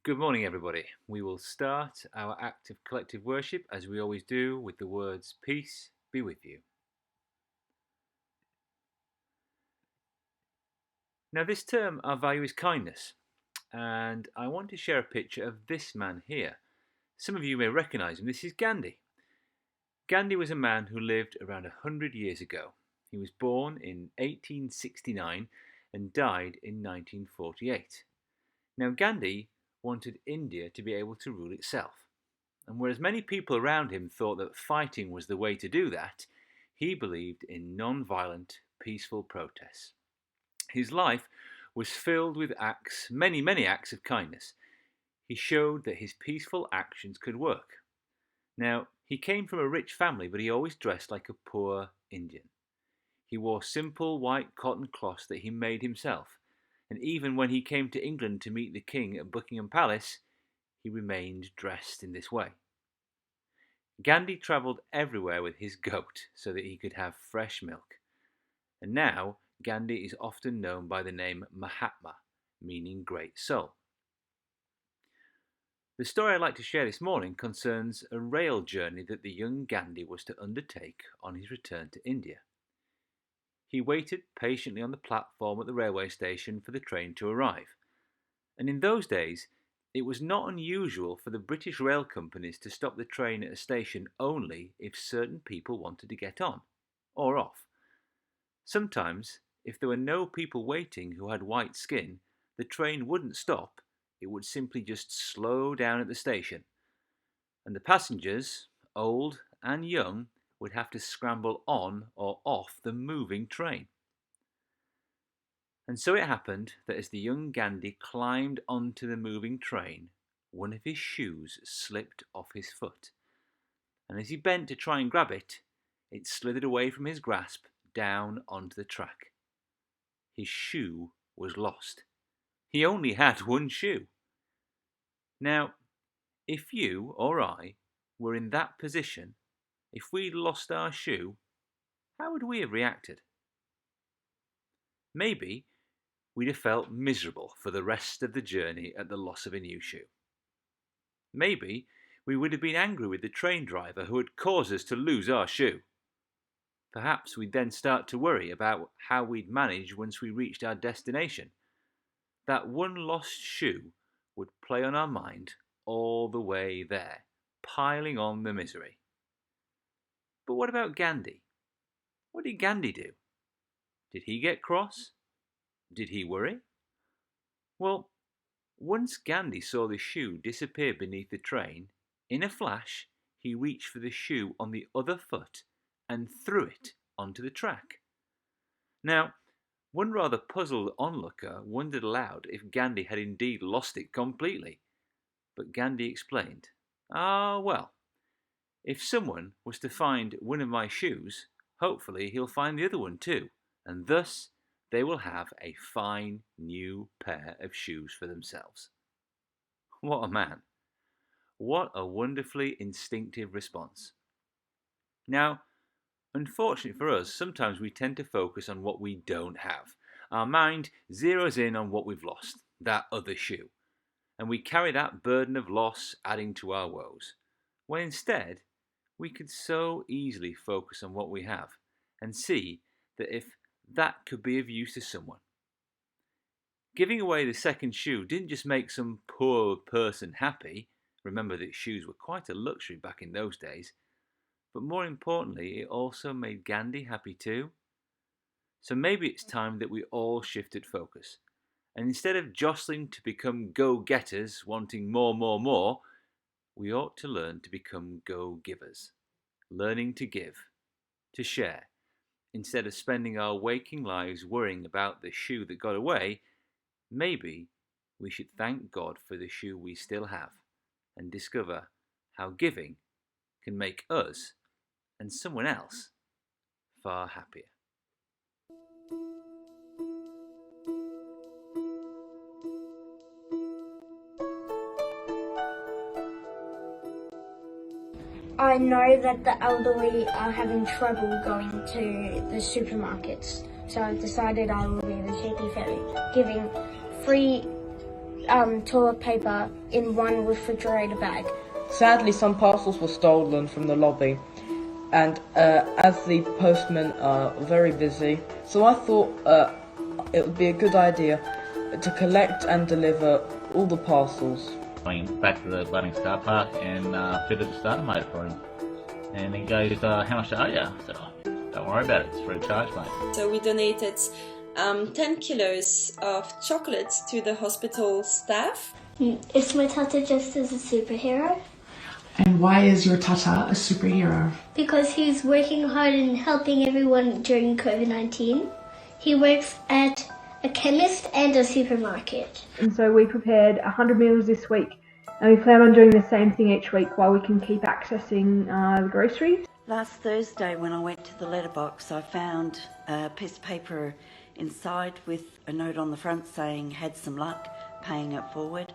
Good morning, everybody. We will start our act of collective worship as we always do with the words, "Peace be with you." Now, this term, our value is kindness, and I want to share a picture of this man here. Some of you may recognize him. This is Gandhi. Gandhi was a man who lived around 100 years ago. He was born in 1869 and died in 1948. Now, Gandhi wanted India to be able to rule itself. And whereas many people around him thought that fighting was the way to do that, he believed in non-violent, peaceful protests. His life was filled with acts, many acts of kindness. He showed that his peaceful actions could work. Now, he came from a rich family, but he always dressed like a poor Indian. He wore simple white cotton cloths that he made himself, and even when he came to England to meet the king at Buckingham Palace, he remained dressed in this way. Gandhi travelled everywhere with his goat so that he could have fresh milk. And now Gandhi is often known by the name Mahatma, meaning great soul. The story I'd like to share this morning concerns a rail journey that the young Gandhi was to undertake on his return to India. He waited patiently on the platform at the railway station for the train to arrive. And in those days, it was not unusual for the British rail companies to stop the train at a station only if certain people wanted to get on or off. Sometimes, if there were no people waiting who had white skin, the train wouldn't stop, it would simply just slow down at the station. And the passengers, old and young, would have to scramble on or off the moving train. And so it happened that as the young Gandhi climbed onto the moving train, one of his shoes slipped off his foot. And as he bent to try and grab it, it slithered away from his grasp down onto the track. His shoe was lost. He only had one shoe. Now, if you or I were in that position, if we'd lost our shoe, how would we have reacted? Maybe we'd have felt miserable for the rest of the journey at the loss of a new shoe. Maybe we would have been angry with the train driver who had caused us to lose our shoe. Perhaps we'd then start to worry about how we'd manage once we reached our destination. That one lost shoe would play on our mind all the way there, piling on the misery. But what about Gandhi? What did Gandhi do? Did he get cross? Did he worry? Well, once Gandhi saw the shoe disappear beneath the train, in a flash he reached for the shoe on the other foot and threw it onto the track. Now, one rather puzzled onlooker wondered aloud if Gandhi had indeed lost it completely. But Gandhi explained, well, if someone was to find one of my shoes, hopefully he'll find the other one too, and thus they will have a fine new pair of shoes for themselves. What a man. What a wonderfully instinctive response. Now, unfortunately for us, sometimes we tend to focus on what we don't have. Our mind zeroes in on what we've lost, that other shoe, and we carry that burden of loss adding to our woes, when instead we could so easily focus on what we have and see that if that could be of use to someone. Giving away the second shoe didn't just make some poor person happy. Remember that shoes were quite a luxury back in those days. But more importantly, it also made Gandhi happy too. So maybe it's time that we all shifted focus. And instead of jostling to become go-getters, wanting more, we ought to learn to become go-givers. Learning to give, to share. Instead of spending our waking lives worrying about the shoe that got away, maybe we should thank God for the shoe we still have and discover how giving can make us and someone else far happier. I know that the elderly are having trouble going to the supermarkets, so I've decided I will be the cheeky fairy, giving free toilet paper in one refrigerator bag. Sadly, some parcels were stolen from the lobby, and as the postmen are very busy, so I thought it would be a good idea to collect and deliver all the parcels. Went back to the Bunnings car park and fitted the starter motor for him. And he goes, how much are you? I said, oh, don't worry about it, it's free of charge, mate. So we donated 10 kilos of chocolates to the hospital staff. Is my tata just as a superhero? And why is your tata a superhero? Because he's working hard and helping everyone during COVID-19. He works at a chemist and a supermarket. And so we prepared 100 meals this week, and we plan on doing the same thing each week while we can keep accessing the groceries. Last Thursday when I went to the letterbox, I found a piece of paper inside with a note on the front saying, "Had some luck, paying it forward."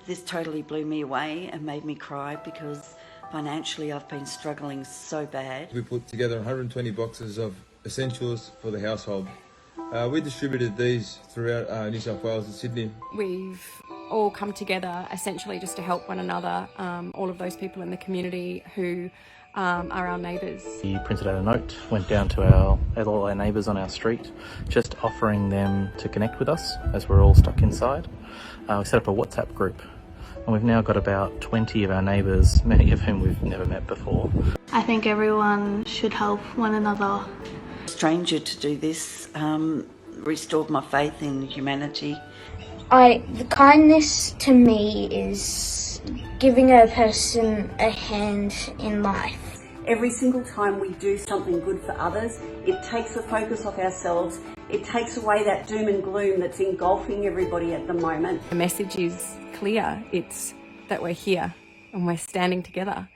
This totally blew me away and made me cry because financially I've been struggling so bad. We put together 120 boxes of essentials for the household. We distributed these throughout New South Wales and Sydney. We've all come together essentially just to help one another, all of those people in the community who are our neighbours. We printed out a note, went down to all our neighbours on our street, just offering them to connect with us as we're all stuck inside. We set up a WhatsApp group, and we've now got about 20 of our neighbours, many of whom we've never met before. I think everyone should help one another. Stranger to do this restored my faith in humanity. The kindness to me is giving a person a hand in life. Every single time we do something good for others, it takes the focus off ourselves. It takes away that doom and gloom that's engulfing everybody at the moment. The message is clear. It's that we're here and we're standing together.